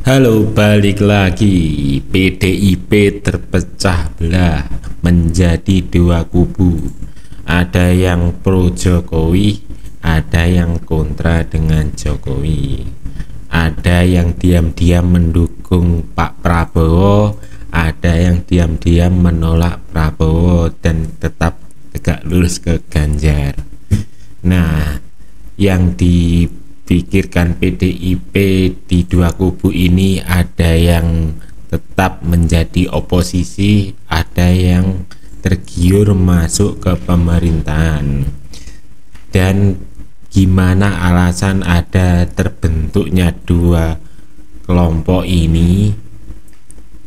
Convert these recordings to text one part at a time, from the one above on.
Halo, balik lagi. PDIP terpecah belah menjadi dua kubu. Ada yang pro Jokowi, ada yang kontra dengan Jokowi. Ada yang diam-diam mendukung Pak Prabowo, ada yang diam-diam menolak Prabowo dan tetap tegak lurus ke Ganjar. Nah, yang dipikirkan PDIP di dua kubu ini, ada yang tetap menjadi oposisi, ada yang tergiur masuk ke pemerintahan. Dan gimana alasan ada terbentuknya dua kelompok ini?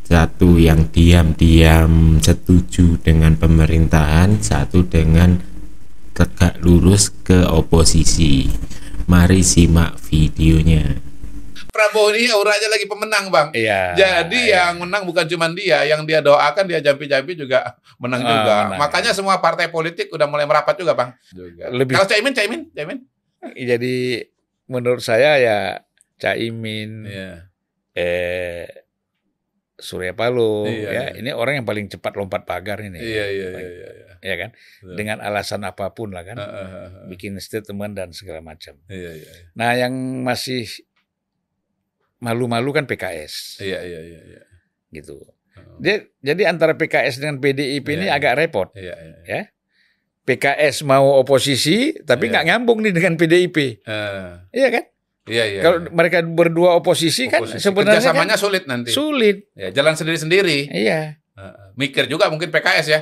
Satu yang diam-diam setuju dengan pemerintahan, satu dengan tegak lurus ke oposisi. Mari simak videonya. Prabowo ini auranya lagi pemenang, Bang. Iya. Jadi yang menang bukan cuma dia, yang dia doakan, dia jampi-jampi juga menang juga. Menang. Makanya semua partai politik udah mulai merapat juga, Bang. Kalau Caimin. Jadi menurut saya ya Caimin, Iya. Surya Paloh, Iya. ini orang yang paling cepat lompat pagar ini. Iya. Ya kan? Betul. Dengan alasan apapun lah kan, bikin statement dan segala macam. Iya. Nah, yang masih malu-malu kan PKS. Iya. Gitu. Jadi antara PKS dengan PDIP ini agak repot. Iya. Ya. PKS mau oposisi tapi nggak nyambung nih dengan PDIP. Iya kan? Iya. Kalau mereka berdua oposisi kan sebenarnya kerjasamanya kan sulit nanti. sulit. Ya, jalan sendiri-sendiri. Iya. Mikir juga mungkin PKS ya.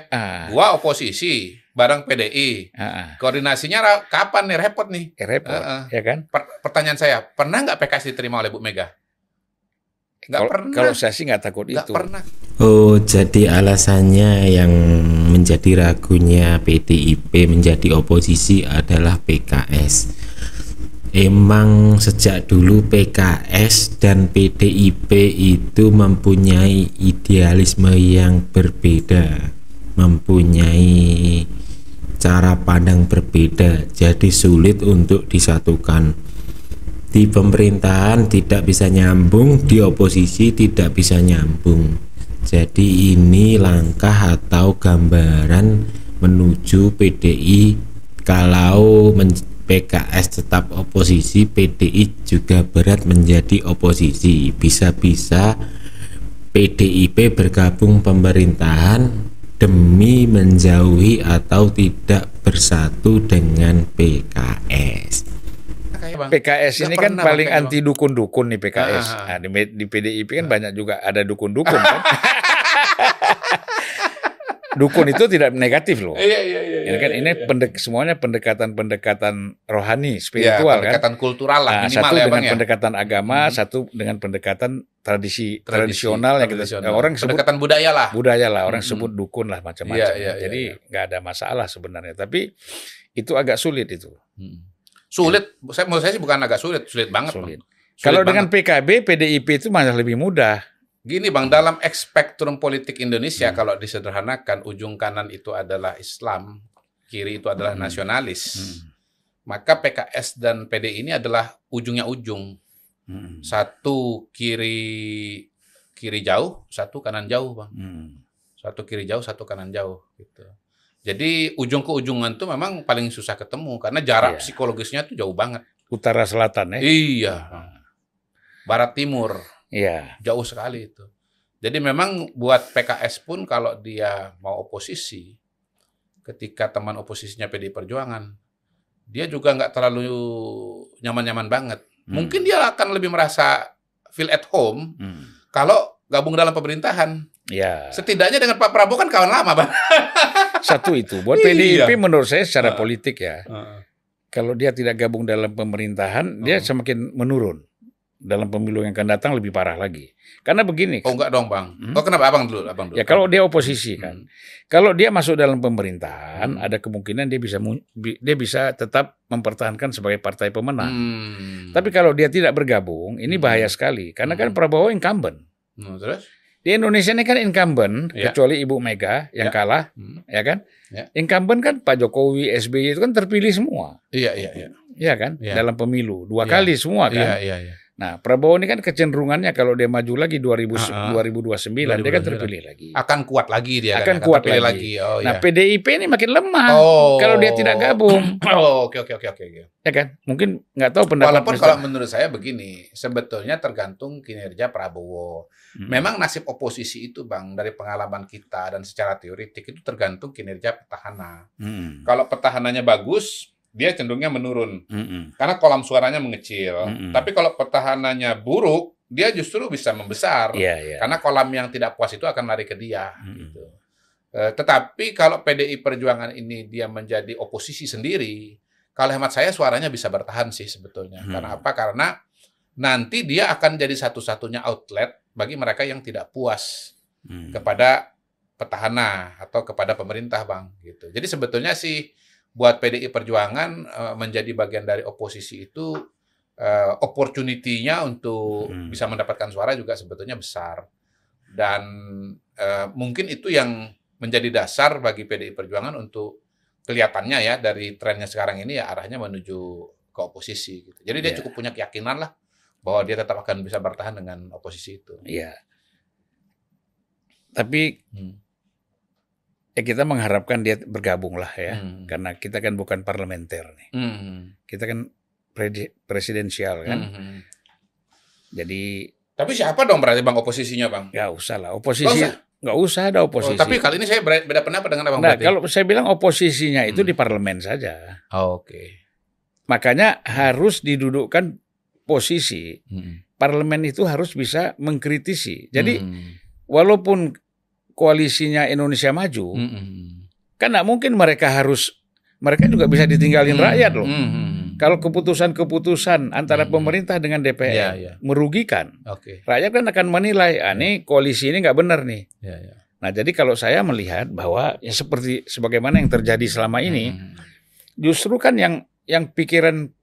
Gua oposisi bareng PDI. Koordinasinya kapan nih? Repot nih. Repot, ya kan? Pertanyaan saya, pernah nggak PKS diterima oleh Bu Mega? Nggak pernah. Kalau saya sih nggak takut nggak itu. Pernah. Oh, jadi alasannya yang menjadi ragunya PDIP menjadi oposisi adalah PKS. Emang sejak dulu PKS dan PDIP itu mempunyai idealisme yang berbeda, mempunyai cara pandang berbeda, jadi sulit untuk disatukan. Di pemerintahan tidak bisa nyambung, di oposisi tidak bisa nyambung. Jadi ini langkah atau gambaran menuju PDI. Kalau PKS tetap oposisi, PDI juga berat menjadi oposisi. Bisa-bisa PDIP bergabung pemerintahan demi menjauhi atau tidak bersatu dengan PKS. PKS ini kan paling anti dukun-dukun nih PKS. Nah, di PDIP kan banyak juga ada dukun-dukun kan. Dukun itu tidak negatif loh. Iya. Kan ini semuanya pendekatan rohani, spiritual kan. Pendekatan kultural lah minimal satu ya, dengan Bang, ya. pendekatan agama, satu dengan pendekatan tradisional yang kita orang sebut pendekatan budaya lah. Orang sebut dukun lah macam-macam. Jadi nggak ada masalah sebenarnya. Tapi itu agak sulit itu. Sulit, menurut saya sih bukan agak sulit banget. Sulit. Kalau dengan PKB, PDIP itu malah lebih mudah. Gini Bang, dalam spektrum politik Indonesia kalau disederhanakan, ujung kanan itu adalah Islam, kiri itu adalah nasionalis. Maka PKS dan PDI ini adalah ujungnya ujung. Satu kiri jauh, satu kanan jauh, Bang. Satu kiri jauh, satu kanan jauh gitu. Jadi ujung ke ujungan tuh memang paling susah ketemu karena jarak psikologisnya tuh jauh banget. Utara selatan ya. Iya. Barat timur. Iya. Jauh sekali itu. Jadi memang buat PKS pun kalau dia mau oposisi, ketika teman oposisinya PDI Perjuangan, dia juga nggak terlalu nyaman-nyaman banget. Mungkin dia akan lebih merasa feel at home kalau gabung dalam pemerintahan. Ya. Setidaknya dengan Pak Prabowo kan kawan lama, Bang. Satu itu. Buat PDIP menurut saya secara politik ya, kalau dia tidak gabung dalam pemerintahan, dia semakin menurun. Dalam pemilu yang akan datang lebih parah lagi. Karena begini. Oh enggak dong, Bang. Oh kenapa Abang dulu? Ya kalau dia oposisi kan. Kalau dia masuk dalam pemerintahan, ada kemungkinan dia bisa tetap mempertahankan sebagai partai pemenang. Tapi kalau dia tidak bergabung, ini bahaya sekali. Karena kan Prabowo incumbent. Terus? Di Indonesia ini kan incumbent, kecuali Ibu Mega yang kalah, ya kan? Incumbent kan Pak Jokowi, SBY itu kan terpilih semua. Iya. Iya kan? Dalam pemilu 2 kali semua kan. Iya. Nah, Prabowo ini kan kecenderungannya kalau dia maju lagi 2029, dia kan terpilih lagi. Akan kuat lagi dia. Akan kan? kuat terpilih lagi. Oh, Nah, ya. PDIP ini makin lemah kalau dia tidak gabung. Oh, oke. Ya kan? Mungkin nggak tahu pendapat. Walaupun kalau menurut saya begini, sebetulnya tergantung kinerja Prabowo. Memang nasib oposisi itu, Bang, dari pengalaman kita dan secara teoritik itu tergantung kinerja petahana. Kalau petahananya bagus, dia cenderungnya menurun. Karena kolam suaranya mengecil. Tapi kalau petahananya buruk, dia justru bisa membesar. Karena kolam yang tidak puas itu akan lari ke dia. Gitu. Tetapi kalau PDI Perjuangan ini dia menjadi oposisi sendiri, kalau hemat saya suaranya bisa bertahan sih sebetulnya. Karena apa? Karena nanti dia akan jadi satu-satunya outlet bagi mereka yang tidak puas kepada petahana atau kepada pemerintah, Bang. Gitu. Jadi sebetulnya sih buat PDI Perjuangan menjadi bagian dari oposisi itu opportunity-nya untuk bisa mendapatkan suara juga sebetulnya besar. Dan mungkin itu yang menjadi dasar bagi PDI Perjuangan untuk kelihatannya ya dari trennya sekarang ini ya arahnya menuju ke oposisi. Gitu. Jadi dia cukup punya keyakinan lah bahwa dia tetap akan bisa bertahan dengan oposisi itu. Iya. Tapi ya kita mengharapkan dia bergabung lah ya, karena kita kan bukan parlementer nih, kita kan presidensial kan, jadi. Tapi siapa dong berarti Bang oposisinya, Bang? Nggak usah lah, oposisi nggak usah ada oposisi. Tapi kali ini saya beda pendapat dengan Abang. Nah, kalau saya bilang oposisinya itu di parlemen saja. Oke. Makanya harus didudukkan posisi. Parlemen itu harus bisa mengkritisi. Jadi walaupun koalisinya Indonesia Maju, kan nggak mungkin mereka juga bisa ditinggalin rakyat loh. Kalau keputusan-keputusan antara pemerintah dengan DPR merugikan, rakyat kan akan menilai, ini koalisi ini nggak benar nih. Nah, jadi kalau saya melihat bahwa ya seperti sebagaimana yang terjadi selama ini, justru kan yang pikiran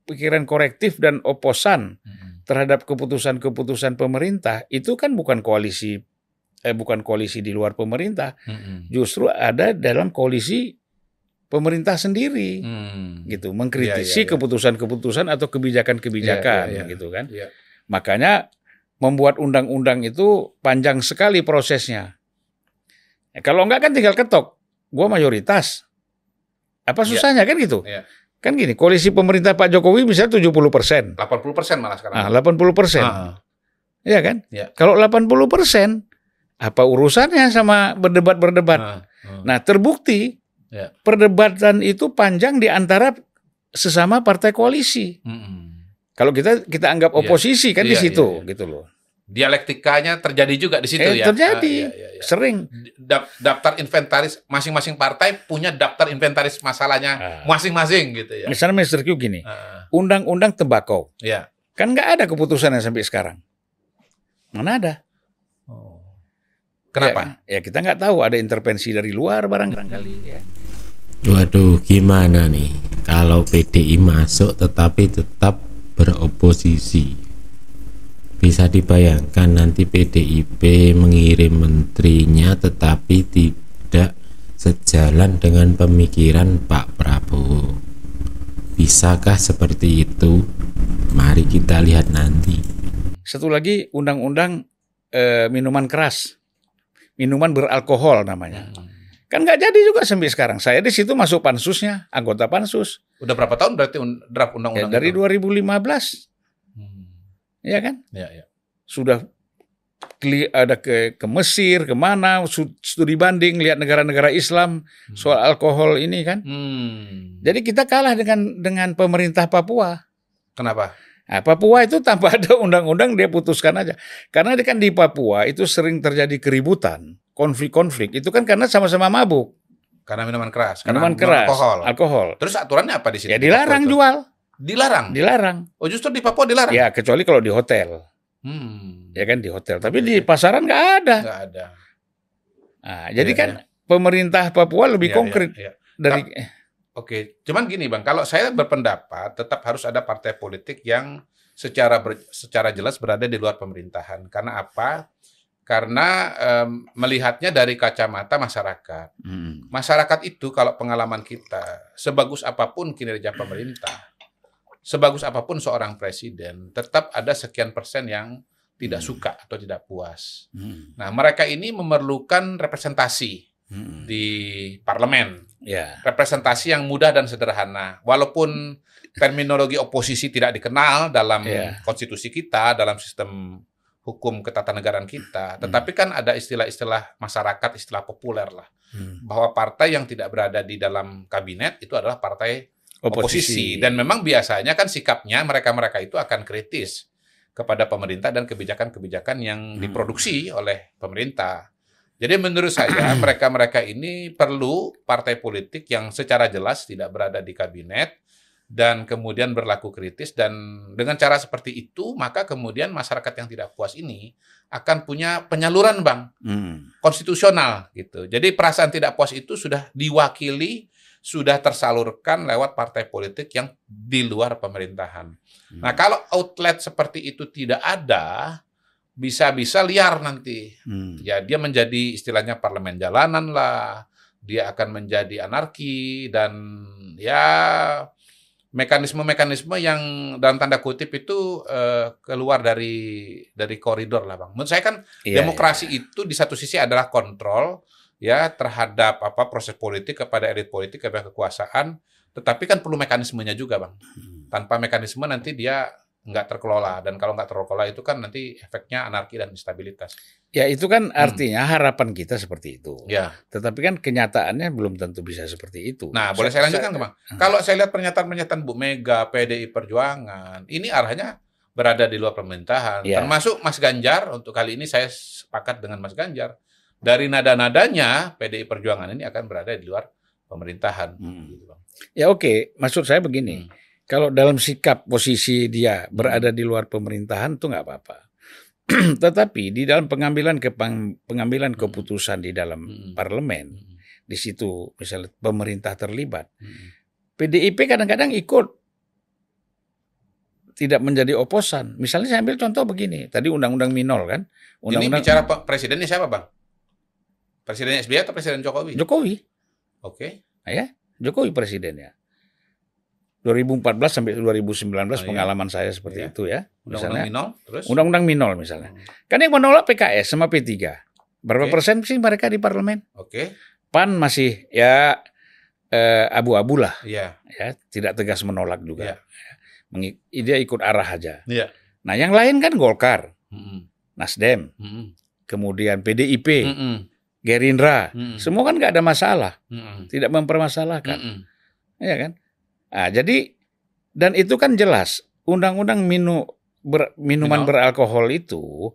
korektif dan oposan terhadap keputusan-keputusan pemerintah itu kan bukan koalisi di luar pemerintah, justru ada dalam koalisi pemerintah sendiri, gitu, mengkritisi keputusan-keputusan atau kebijakan-kebijakan, gitu kan. Makanya membuat undang-undang itu panjang sekali prosesnya. Ya, kalau enggak kan tinggal ketok, gua mayoritas, apa susahnya kan gitu? Kan gini, koalisi pemerintah Pak Jokowi bisa 70%, 80% malah sekarang. 80%, ya kan? Kalau 80%, apa urusannya sama berdebat? Nah, terbukti. Perdebatan itu panjang di antara sesama partai koalisi. Kalau kita anggap oposisi kan di situ, gitu loh. Dialektikanya terjadi juga di situ ya. Terjadi, sering. Daftar inventaris masing-masing partai punya daftar inventaris masalahnya masing-masing gitu ya. Misalnya Mr. Q gini, undang-undang tembakau, kan nggak ada keputusannya sampai sekarang. Mana ada? Kenapa? Ya kita nggak tahu, ada intervensi dari luar barangkali ya. Waduh, gimana nih kalau PDI masuk tetapi tetap beroposisi? Bisa dibayangkan nanti PDIP mengirim menterinya tetapi tidak sejalan dengan pemikiran Pak Prabowo. Bisakah seperti itu? Mari kita lihat nanti. Satu lagi, undang-undang minuman keras, minuman beralkohol namanya. Kan nggak jadi juga sampai sekarang. Saya di situ masuk pansusnya, anggota pansus. Udah berapa tahun berarti draft undang-undang dari itu? 2015. Ya kan? Sudah ada ke Mesir, kemana, studi banding, lihat negara-negara Islam soal alkohol ini kan. Jadi kita kalah dengan pemerintah Papua. Kenapa? Nah, Papua itu tanpa ada undang-undang dia putuskan aja. Karena kan di Papua itu sering terjadi keributan, konflik-konflik. Itu kan karena sama-sama mabuk. Karena minuman keras. Minuman keras, alkohol. Terus aturannya apa di sini? Ya dilarang jual. Dilarang? Oh justru di Papua dilarang? Ya kecuali kalau di hotel. Ya kan di hotel. Tapi di pasaran nggak ada. Nggak ada. Nah, jadi kan pemerintah Papua lebih konkret dari. Oke, cuman gini Bang, kalau saya berpendapat tetap harus ada partai politik yang secara jelas berada di luar pemerintahan. Karena apa? Karena melihatnya dari kacamata masyarakat. Masyarakat itu kalau pengalaman kita, sebagus apapun kinerja pemerintah, sebagus apapun seorang presiden, tetap ada sekian persen yang tidak suka atau tidak puas. Nah, mereka ini memerlukan representasi di parlemen. Representasi yang mudah dan sederhana. Walaupun terminologi oposisi tidak dikenal dalam konstitusi kita, dalam sistem hukum ketatanegaraan kita, tetapi kan ada istilah-istilah masyarakat, istilah populer lah, bahwa partai yang tidak berada di dalam kabinet itu adalah partai oposisi. Dan memang biasanya kan sikapnya mereka-mereka itu akan kritis kepada pemerintah dan kebijakan-kebijakan yang diproduksi oleh pemerintah. Jadi menurut saya mereka-mereka ini perlu partai politik yang secara jelas tidak berada di kabinet, dan kemudian berlaku kritis, dan dengan cara seperti itu maka kemudian masyarakat yang tidak puas ini akan punya penyaluran konstitusional gitu. Jadi perasaan tidak puas itu sudah diwakili, sudah tersalurkan lewat partai politik yang di luar pemerintahan. Nah, kalau outlet seperti itu tidak ada, bisa-bisa liar nanti. Ya, dia menjadi istilahnya parlemen jalanan lah, dia akan menjadi anarki, dan ya mekanisme-mekanisme yang dalam tanda kutip itu keluar dari koridor lah, Bang. Menurut saya kan demokrasi itu di satu sisi adalah kontrol ya terhadap proses politik kepada elit politik, kepada kekuasaan, tetapi kan perlu mekanismenya juga, Bang. Tanpa mekanisme nanti dia nggak terkelola, dan kalau nggak terkelola itu kan nanti efeknya anarki dan instabilitas. Ya, itu kan artinya harapan kita seperti itu. Ya. Tetapi kan kenyataannya belum tentu bisa seperti itu. Nah, boleh saya lanjutkan, Bang? Kalau saya lihat pernyataan-pernyataan Bu Mega, PDI Perjuangan, ini arahnya berada di luar pemerintahan. Termasuk Mas Ganjar, untuk kali ini saya sepakat dengan Mas Ganjar. Dari nada-nadanya, PDI Perjuangan ini akan berada di luar pemerintahan. Gitu, Bang. Ya oke, maksud saya begini. Kalau dalam sikap posisi dia berada di luar pemerintahan itu nggak apa-apa. Tetapi di dalam pengambilan keputusan di dalam parlemen, di situ misalnya pemerintah terlibat, PDIP kadang-kadang ikut, tidak menjadi oposan. Misalnya saya ambil contoh begini, tadi undang-undang Minol kan. Ini bicara presidennya siapa, Bang? Presiden SBY atau Presiden Jokowi? Jokowi. Oke. Ya, Jokowi presidennya. 2014 sampai 2019 pengalaman saya seperti itu ya. Undang-undang Minol, terus? Undang-undang Minol misalnya. Kan yang menolak PKS sama P3. Berapa persen sih mereka di parlemen? PAN masih ya abu-abu lah. Ya, tidak tegas menolak juga. Dia ikut arah aja. Nah, yang lain kan Golkar, Nasdem, kemudian PDIP, Gerindra, semua kan nggak ada masalah, tidak mempermasalahkan, ya kan? Nah, jadi dan itu kan jelas undang-undang minuman beralkohol itu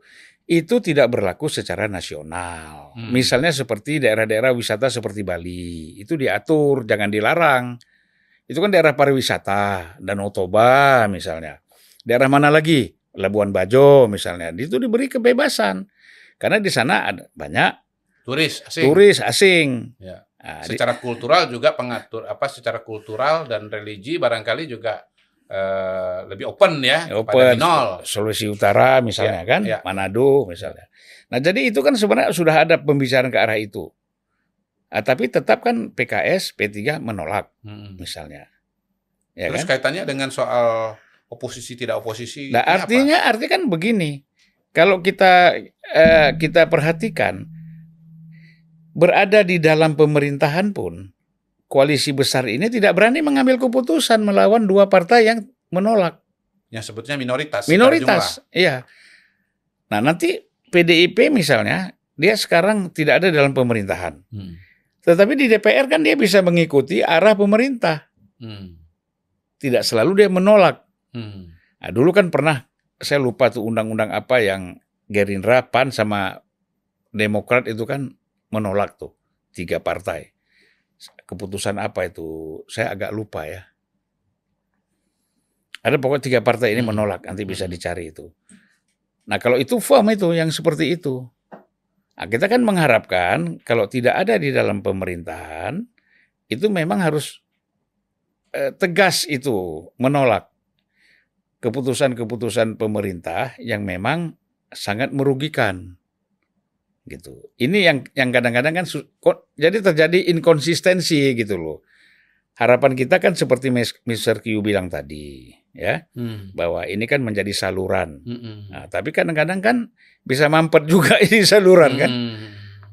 tidak berlaku secara nasional. Misalnya seperti daerah-daerah wisata seperti Bali, itu diatur jangan dilarang. Itu kan daerah pariwisata, Danau Toba misalnya. Daerah mana lagi? Labuan Bajo misalnya, itu diberi kebebasan karena di sana ada banyak turis asing. Ya. Nah, secara kultural juga secara kultural dan religi barangkali juga lebih open ya, pada Minol. Sulawesi Utara misalnya Manado misalnya. Nah, jadi itu kan sebenarnya sudah ada pembicaraan ke arah itu. Tapi tetap kan PKS, P3 menolak misalnya. Ya, terus kan? Kaitannya dengan soal oposisi tidak oposisi. Nah, artinya kan begini. Kalau kita perhatikan, berada di dalam pemerintahan pun, koalisi besar ini tidak berani mengambil keputusan melawan dua partai yang menolak. Yang sebetulnya minoritas. Minoritas, iya. Nah, nanti PDIP misalnya, dia sekarang tidak ada dalam pemerintahan. Tetapi di DPR kan dia bisa mengikuti arah pemerintah. Tidak selalu dia menolak. Nah, dulu kan pernah, saya lupa tuh undang-undang apa yang Gerindra, PAN, sama Demokrat itu kan menolak tuh 3 partai. Keputusan apa itu? Saya agak lupa ya. Ada pokoknya 3 partai ini menolak, nanti bisa dicari itu. Nah, kalau itu firm itu yang seperti itu. Nah, kita kan mengharapkan kalau tidak ada di dalam pemerintahan, itu memang harus tegas itu menolak keputusan-keputusan pemerintah yang memang sangat merugikan. Gitu. Ini yang kadang-kadang kan jadi terjadi inkonsistensi gitu loh. Harapan kita kan seperti Mr. Q bilang tadi, ya, bahwa ini kan menjadi saluran. Mm-mm. Nah, tapi kadang-kadang kan bisa mampet juga ini saluran kan,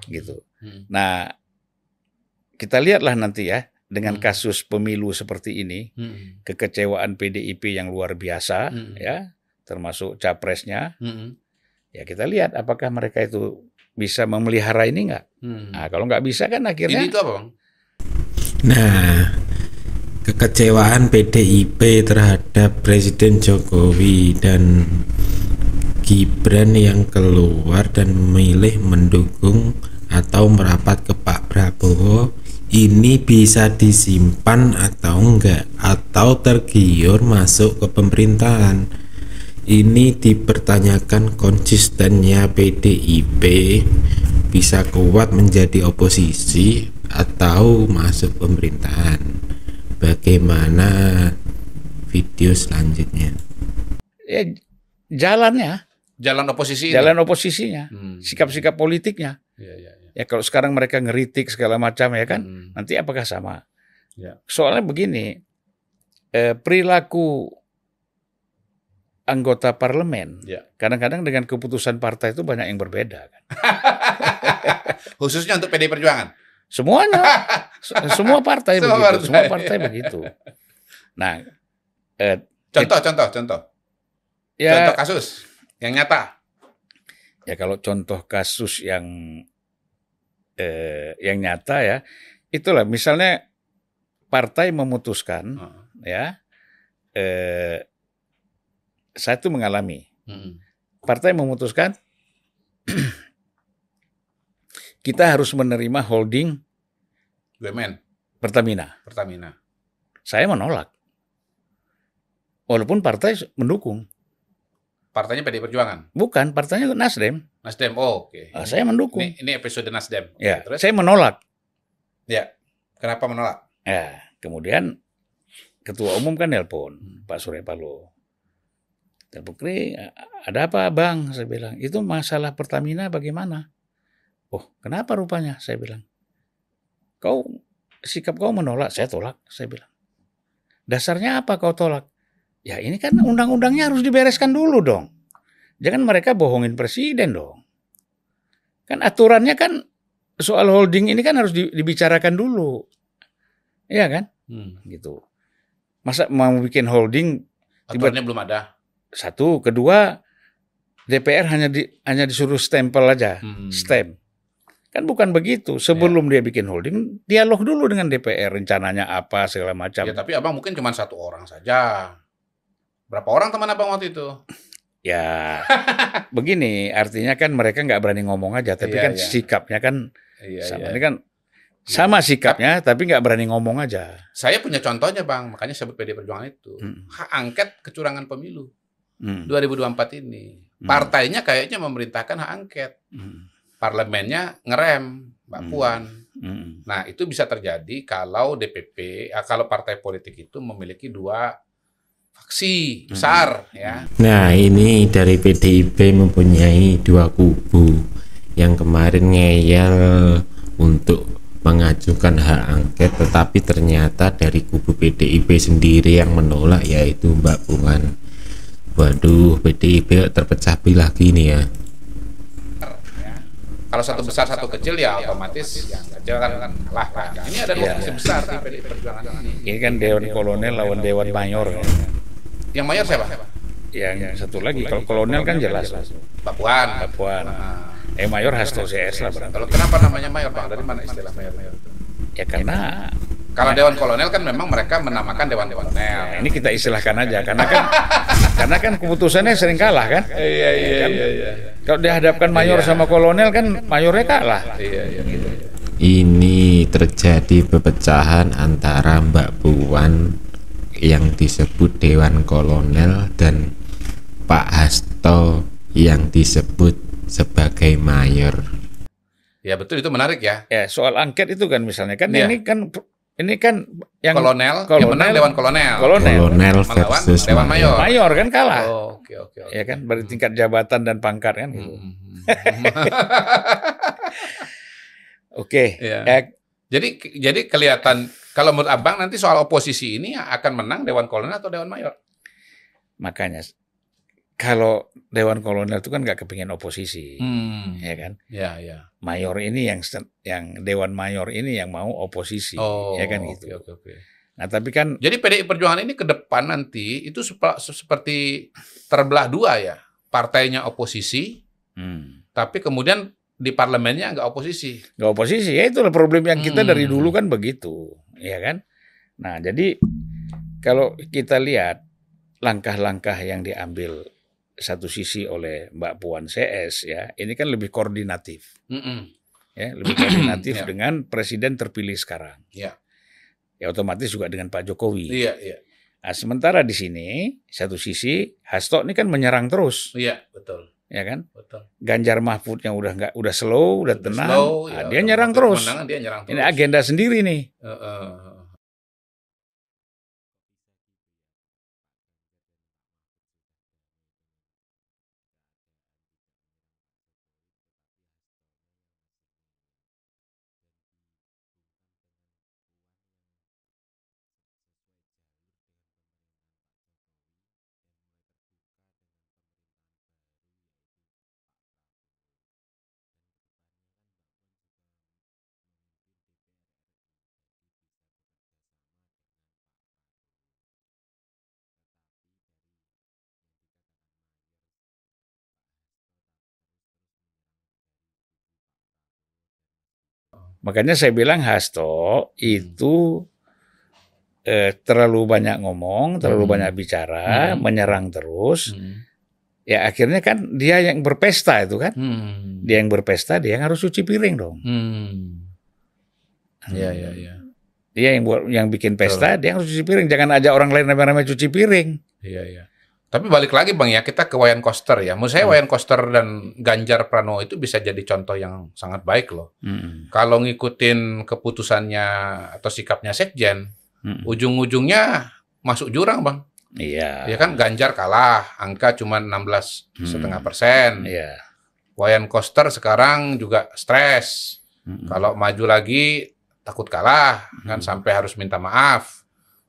gitu. Nah, kita lihatlah nanti ya dengan kasus pemilu seperti ini, kekecewaan PDIP yang luar biasa, ya, termasuk capresnya. Ya kita lihat apakah mereka itu bisa memelihara ini nggak. Nah, kalau nggak bisa kan akhirnya. Ini itu apa, Bang? Nah, kekecewaan PDIP terhadap Presiden Jokowi dan Gibran yang keluar dan memilih mendukung atau merapat ke Pak Prabowo ini bisa disimpan atau enggak, atau tergiur masuk ke pemerintahan. Ini dipertanyakan konsistennya PDIP bisa kuat menjadi oposisi atau masuk pemerintahan. Bagaimana video selanjutnya? Ya, jalannya, Jalan oposisi ini. jalan oposisinya, sikap-sikap politiknya. Ya. Ya kalau sekarang mereka ngeritik segala macam ya kan, nanti apakah sama? Ya. Soalnya begini, perilaku anggota parlemen Ya. kadang-kadang dengan keputusan partai itu banyak yang berbeda kan. Khususnya untuk PDI Perjuangan. Semuanya, semua partai Semua begitu, partai. semua partai begitu. Nah, Contoh ya, kasus yang nyata. ya kalau contoh kasus yang nyata ya, itulah misalnya partai memutuskan ya, saya itu mengalami, partai memutuskan kita harus menerima holding BUMN, Pertamina. Saya menolak. Walaupun partai mendukung. Partainya PDI Perjuangan. Bukan, partainya Nasdem. Nasdem. Oh, oke. Nah, saya mendukung. Ini episode Nasdem. Ya, Terus? saya menolak. Ya. Kenapa menolak? Ya, kemudian ketua umum kan nelpon Pak Surya Paloh. Telepon, ada apa Bang? Saya bilang, itu masalah Pertamina bagaimana? Oh, kenapa rupanya? Saya bilang. Sikap kau menolak, saya tolak. Saya bilang. Dasarnya apa kau tolak? Ya ini kan undang-undangnya harus dibereskan dulu dong. Jangan mereka bohongin presiden dong. Kan aturannya kan soal holding ini kan harus dibicarakan dulu. Iya kan? Gitu. Masa mau bikin holding aturannya belum ada. Satu, kedua DPR hanya disuruh stempel aja, stamp. Kan bukan begitu. Sebelum dia bikin holding, dialog dulu dengan DPR rencananya apa segala macam. Ya tapi abang mungkin cuma satu orang saja. Berapa orang teman abang waktu itu? Ya, begini, artinya kan mereka nggak berani ngomong aja, tapi kan sikapnya kan sama. Ini kan sama sikapnya, tapi nggak berani ngomong aja. Saya punya contohnya bang, makanya sebut PDI Perjuangan itu. Hak angket kecurangan pemilu 2024 ini. Partainya kayaknya memerintahkan hak angket. Parlemennya ngerem, Mbak Puan. Nah, itu bisa terjadi kalau DPP, kalau partai politik itu memiliki dua faksi besar, ya. Nah, ini dari PDIP mempunyai dua kubu. Yang kemarin ngeyel untuk mengajukan hak angket, tetapi ternyata dari kubu PDIP sendiri yang menolak, yaitu Mbak Puan. Waduh, PDIP terpecah belah gini ya. Kalau satu besar satu kecil ya otomatis yang kecil kan kalah. Ini ada dua faksi besar di PDI Perjuangan ini. Ini kan Dewan Kolonel lawan Dewan Mayor. Yang mayor siapa? Yang satu lagi, kalau kolonel kan jelas. Mbak Puan. Mayor Hasto CS lah berarti. Kalau kenapa namanya mayor bang? Dari mana istilah mayor? Ya karena kalau Dewan Kolonel kan memang mereka menamakan Dewan Kolonel. Nah, ini kita istilahkan aja karena kan keputusannya sering kalah kan. Iya. Kalau dihadapkan mayor sama kolonel kan mayornya kalah. Iya. Ini terjadi perpecahan antara Mbak Puan yang disebut Dewan Kolonel dan Pak Hasto yang disebut sebagai mayor. Ya betul, itu menarik ya. Ya soal angket itu kan misalnya kan ini kan yang kolonel yang menang Dewan Kolonel. Kolonel versus Dewan Mayor. Mayor kan kalah. Oh, oke. Ya kan dari tingkat jabatan dan pangkat kan gitu. Oke. Ya. Jadi kelihatan kalau menurut abang nanti soal oposisi ini akan menang Dewan Kolonel atau Dewan Mayor? Makanya kalau Dewan Kolonel itu kan nggak kepingin oposisi, ya kan? Ya, ya. Mayor ini yang Dewan Mayor ini yang mau oposisi, ya kan gitu. Oke. Nah tapi kan, Jadi PDI Perjuangan ini ke depan nanti itu seperti terbelah dua ya, partainya oposisi, tapi kemudian di parlemennya nggak oposisi. nggak oposisi, ya itulah problem yang kita dari dulu kan begitu, ya kan? Nah jadi kalau kita lihat langkah-langkah yang diambil satu sisi oleh Mbak Puan CS ya, ini kan lebih koordinatif, ya lebih koordinatif Ya. dengan presiden terpilih sekarang. Ya. Ya otomatis juga dengan Pak Jokowi. Iya. Nah, sementara di sini satu sisi Hasto ini kan menyerang terus, Iya, betul. ya kan? Betul. Ganjar Mahfud yang udah slow, udah tenang, Slow, nah, ya, dia nyerang terus. kemenangan dia nyerang Ini terus. agenda sendiri nih. Makanya saya bilang Hasto itu terlalu banyak ngomong, terlalu banyak bicara, menyerang terus. Ya akhirnya kan dia yang berpesta itu kan. Dia yang berpesta, dia yang harus cuci piring dong. Iya. Dia yang bikin pesta, dia yang harus cuci piring. Jangan ajak orang lain rame-rame cuci piring. Iya. Tapi balik lagi Bang ya, kita ke Wayan Koster ya. Menurut saya Wayan Koster dan Ganjar Pranowo itu bisa jadi contoh yang sangat baik loh. Kalau ngikutin keputusannya atau sikapnya Sekjen, ujung-ujungnya masuk jurang Bang. Iya. Ya kan Ganjar kalah, angka cuma 16,5%. Iya. Wayan Koster sekarang juga stres. Kalau maju lagi takut kalah, kan sampai harus minta maaf.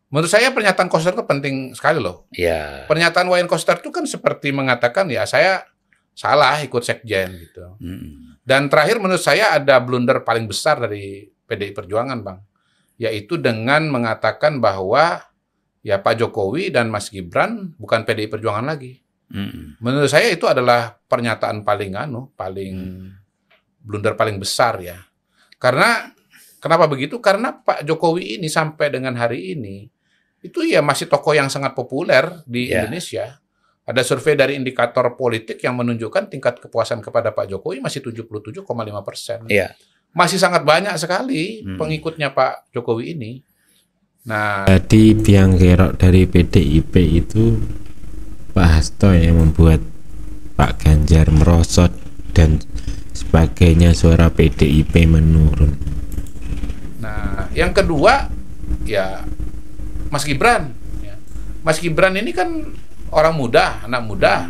Menurut saya pernyataan Koster itu penting sekali loh. Iya. Pernyataan Wayan Koster itu kan seperti mengatakan ya saya salah ikut Sekjen gitu. Dan terakhir menurut saya ada blunder paling besar dari PDI Perjuangan Bang, yaitu dengan mengatakan bahwa ya Pak Jokowi dan Mas Gibran bukan PDI Perjuangan lagi. Menurut saya itu adalah pernyataan paling blunder paling besar ya. Karena kenapa begitu? Karena Pak Jokowi ini sampai dengan hari ini itu ya masih tokoh yang sangat populer di Indonesia. Ada survei dari indikator politik yang menunjukkan tingkat kepuasan kepada Pak Jokowi masih 77,5%. Iya. Masih sangat banyak sekali pengikutnya Pak Jokowi ini. Nah, Jadi biang kerok dari PDIP itu Pak Hasto yang membuat Pak Ganjar merosot dan sebagainya, suara PDIP menurun. Nah, yang kedua ya Mas Gibran. Ya. Mas Gibran ini kan orang muda, anak muda,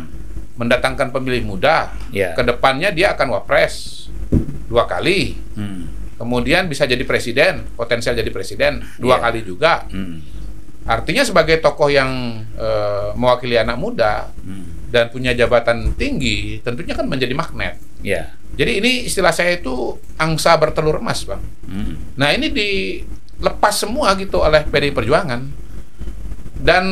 mendatangkan pemilih muda. Ya. Kedepannya dia akan wapres 2 kali. Kemudian bisa jadi presiden, potensial jadi presiden 2 kali juga. Artinya sebagai tokoh yang mewakili anak muda dan punya jabatan tinggi, tentunya kan menjadi magnet. Ya. Jadi ini istilah saya itu angsa bertelur emas, Bang. Nah ini dilepas semua gitu oleh PDI Perjuangan. Dan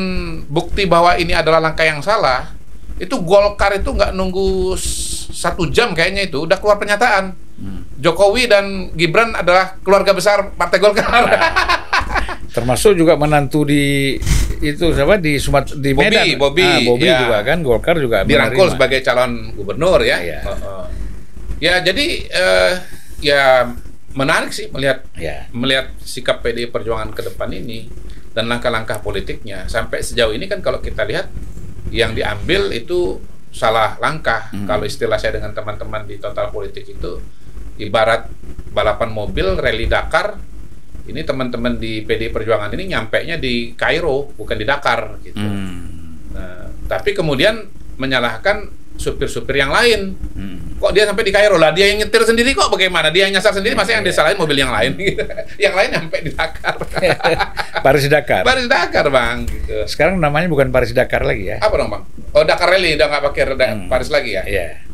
bukti bahwa ini adalah langkah yang salah, itu Golkar itu nggak nunggu 1 jam kayaknya itu, udah keluar pernyataan. Jokowi dan Gibran adalah keluarga besar Partai Golkar. Termasuk juga menantu di itu siapa di Medan. Bobby ya. Juga kan Golkar juga dirangkul menerima. sebagai calon gubernur ya. Ya. Ya jadi ya menarik sih melihat sikap PDI Perjuangan ke depan ini dan langkah-langkah politiknya. Sampai sejauh ini kan kalau kita lihat yang diambil itu salah langkah. Kalau istilah saya dengan teman-teman di Total Politik itu ibarat balapan mobil rally Dakar. Ini teman-teman di PDI Perjuangan ini nyampainya di Kairo, bukan di Dakar gitu. Nah, tapi kemudian menyalahkan supir-supir yang lain. Kok dia sampai di Kairo lah? Dia yang nyetir sendiri kok bagaimana? Dia yang nyasar sendiri, masa yang disalahin mobil yang lain? Yang lain sampai di Dakar. Paris Dakar. Paris Dakar bang. Gitu. Sekarang namanya bukan Paris Dakar lagi ya? Apa dong bang? Oh Dakar Rally udah nggak pakai Paris lagi ya? Iya.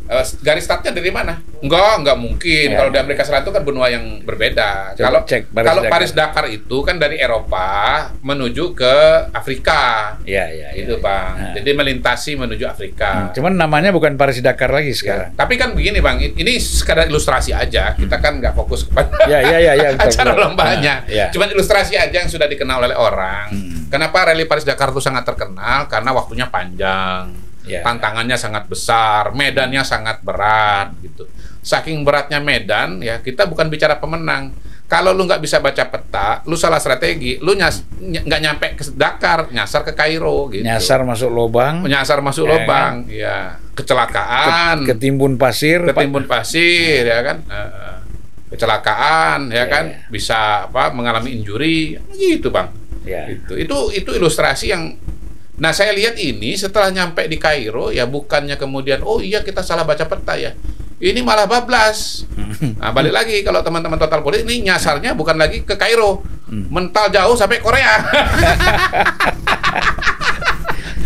Garis startnya dari mana? Nggak mungkin. Ya. Kalau di Amerika Selatan kan benua yang berbeda. Coba Kalau cek Paris Dakar itu kan dari Eropa menuju ke Afrika. Iya. Itu bang. Jadi melintasi menuju Afrika. Cuman namanya bukan Paris Dakar lagi sekarang. Tapi kan begini bang, ini sekadar ilustrasi aja. Kita kan nggak fokus kepada Ya. acara lombanya. Ya. Cuman ilustrasi aja yang sudah dikenal oleh orang. Kenapa Rally Paris Dakar itu sangat terkenal? Karena waktunya panjang. Ya. Tantangannya sangat besar, medannya sangat berat gitu. Saking beratnya medan, ya kita bukan bicara pemenang. Kalau lu nggak bisa baca peta, lu salah strategi, lu nggak nyampe ke Dakar, nyasar ke Kairo gitu. Nyasar masuk lubang. Nyasar masuk lubang, ya kecelakaan, Ketimbun pasir. ya kan, kecelakaan, ya kan, bisa mengalami injury, gitu bang. Ya. Itu ilustrasi yang. Nah saya lihat ini setelah nyampe di Kairo ya bukannya kemudian oh iya kita salah baca peta ya, ini malah bablas. Nah balik lagi kalau teman-teman Total Politik ini nyasarnya bukan lagi ke Kairo, mental jauh sampai Korea.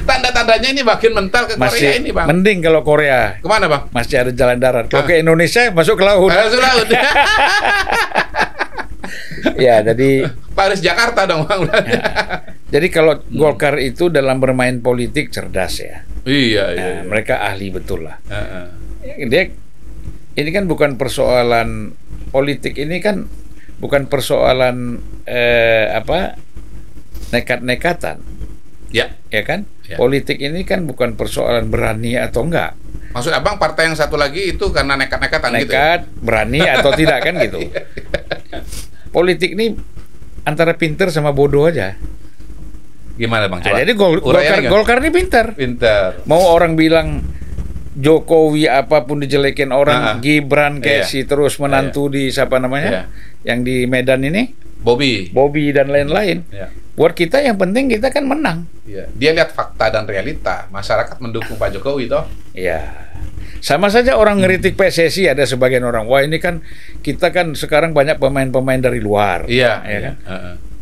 Tanda-tandanya ini makin mental ke Korea ini bang. Mending kalau Korea. Kemana bang? Masih ada jalan darat. Kalau ke Indonesia masuk ke laut. Masuk laut. Ya jadi Paris Jakarta dong bang. Ya. Jadi kalau Golkar itu dalam bermain politik cerdas ya. Iya. Mereka ahli betul lah. Ini kan bukan persoalan politik, ini kan bukan persoalan nekat-nekatan. Ya kan? Ya. Politik ini kan bukan persoalan berani atau enggak. Maksud abang partai yang satu lagi itu karena nekat-nekatan gitu. Nekat, berani atau tidak kan gitu. Politik ini antara pinter sama bodoh aja. Gimana bang? Coba. Jadi Golkar ini pinter. Mau orang bilang Jokowi apapun dijelekin orang, Gibran kayak si terus menantu di siapa namanya, yang di Medan ini, Bobby dan lain-lain. Buat kita yang penting kita kan menang. Dia lihat fakta dan realita, masyarakat mendukung Pak Jokowi toh. Iya. Sama saja orang ngeritik PSSI, ada sebagian orang, wah ini kan kita kan sekarang banyak pemain-pemain dari luar. Iya kan?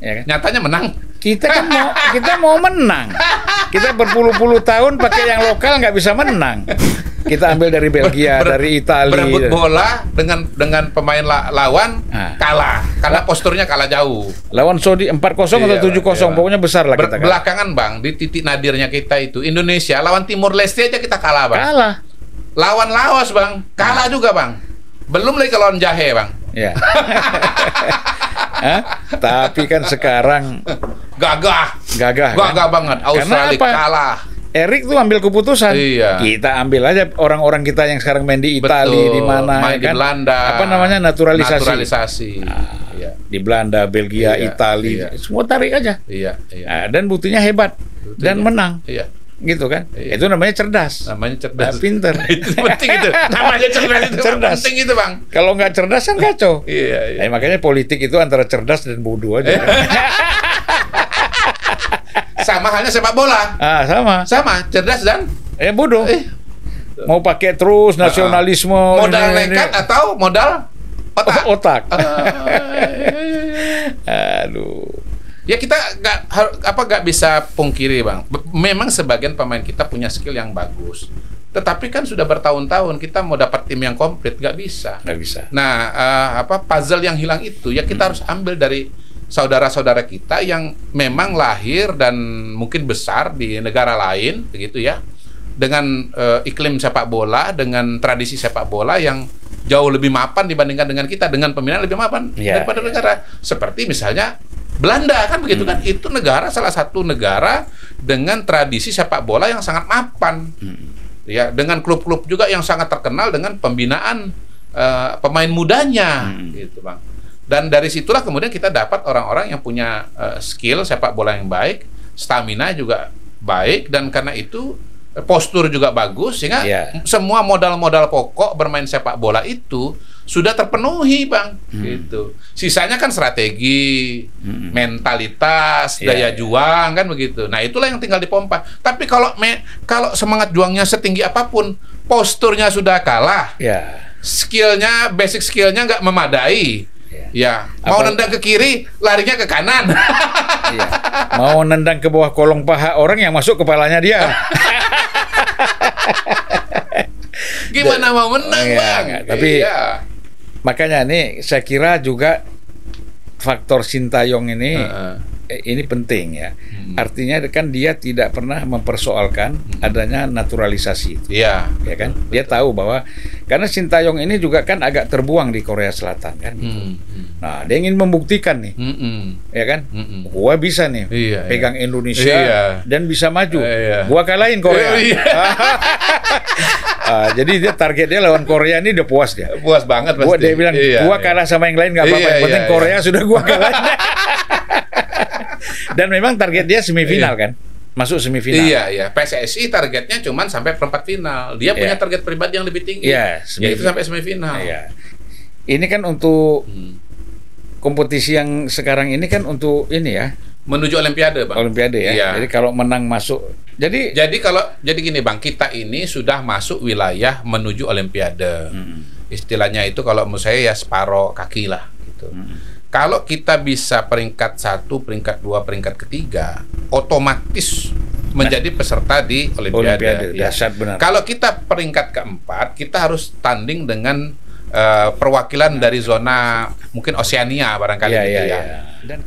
Ya kan? Nyatanya menang. Kita kan mau menang. Kita berpuluh-puluh tahun pakai yang lokal nggak bisa menang. Kita ambil dari Belgia, dari Italia. Berebut bola dengan pemain lawan kalah karena posturnya kalah jauh. Lawan Saudi 4-0 atau 7-0, pokoknya besar lah kita. Belakangan bang, di titik nadirnya kita itu Indonesia lawan Timur Leste aja kita kalah bang. Kalah. Lawan Laos bang, kalah juga bang. Belum lagi lawan Jahe bang. Ya. Tapi kan sekarang gagah banget. Australia kalah. Erik tuh ambil keputusan. Iya. Kita ambil aja orang-orang kita yang sekarang main di Italia, di mana, main di Belanda. Apa namanya, naturalisasi. Di Belanda, Belgia, Italia, semua tarik aja. Iya. Dan buktinya hebat dan menang. Iya. Gitu kan? Itu namanya cerdas. Pinter. Itu penting itu. Namanya cerdas itu. Penting itu bang. Kalau nggak cerdas kan kacau. Iya. Makanya politik itu antara cerdas dan bodoh aja. Sama halnya sepak bola. Sama, cerdas dan bodoh. Mau pakai terus nasionalisme. Modal nekat atau modal otak. Aduh. Ya kita nggak bisa pungkiri bang. Memang sebagian pemain kita punya skill yang bagus. Tetapi kan sudah bertahun-tahun kita mau dapat tim yang komplit nggak bisa. Nah, puzzle yang hilang itu ya kita harus ambil dari saudara-saudara kita yang memang lahir dan mungkin besar di negara lain, begitu ya, dengan iklim sepak bola, dengan tradisi sepak bola yang jauh lebih mapan dibandingkan dengan kita, dengan pembinaan lebih mapan daripada negara. Seperti misalnya Belanda kan begitu kan, itu salah satu negara dengan tradisi sepak bola yang sangat mapan, ya, dengan klub-klub juga yang sangat terkenal dengan pembinaan pemain mudanya, gitu bang. Dan dari situlah kemudian kita dapat orang-orang yang punya skill sepak bola yang baik, stamina juga baik, dan karena itu postur juga bagus, sehingga semua modal-modal pokok bermain sepak bola itu sudah terpenuhi, Bang. Gitu. Sisanya kan strategi, mentalitas, daya juang kan begitu. Nah, itulah yang tinggal dipompa. Tapi kalau semangat juangnya setinggi apapun, posturnya sudah kalah. Skillnya, basic skillnya nggak memadai. Mau nendang ke kiri, larinya ke kanan. Mau nendang ke bawah kolong paha orang yang masuk kepalanya dia. Gimana mau menang, Bang? Tapi makanya nih saya kira juga faktor Sintayong ini penting ya. Artinya kan dia tidak pernah mempersoalkan adanya naturalisasi. Ya kan? Dia tahu bahwa karena Sintayong ini juga kan agak terbuang di Korea Selatan kan. Nah, dia ingin membuktikan nih. Ya kan? Gua bisa nih pegang Indonesia dan bisa maju. Gua kalahin Korea. Jadi dia target dia lawan Korea ini udah puas dia. Puas banget pasti. Dia bilang gua kalah sama yang lain nggak apa-apa. Yang penting Korea sudah gua kalah. Dan memang target dia semifinal kan, masuk semifinal. Iya. PSSI targetnya cuman sampai perempat final. Dia punya target pribadi yang lebih tinggi, yaitu sampai semifinal. Ini kan untuk kompetisi yang sekarang ini kan untuk ini ya, menuju Olimpiade, Bang. Olimpiade ya. Jadi kalau menang masuk. Jadi gini, Bang, kita ini sudah masuk wilayah menuju Olimpiade. Istilahnya itu kalau menurut saya ya separuh kaki lah gitu. Kalau kita bisa peringkat 1, peringkat 2, peringkat ketiga, otomatis menjadi peserta di Olimpiade. Dahsyat benar. Kalau kita peringkat keempat, kita harus tanding dengan perwakilan dari zona mungkin Oseania barangkali gitu ya. Dan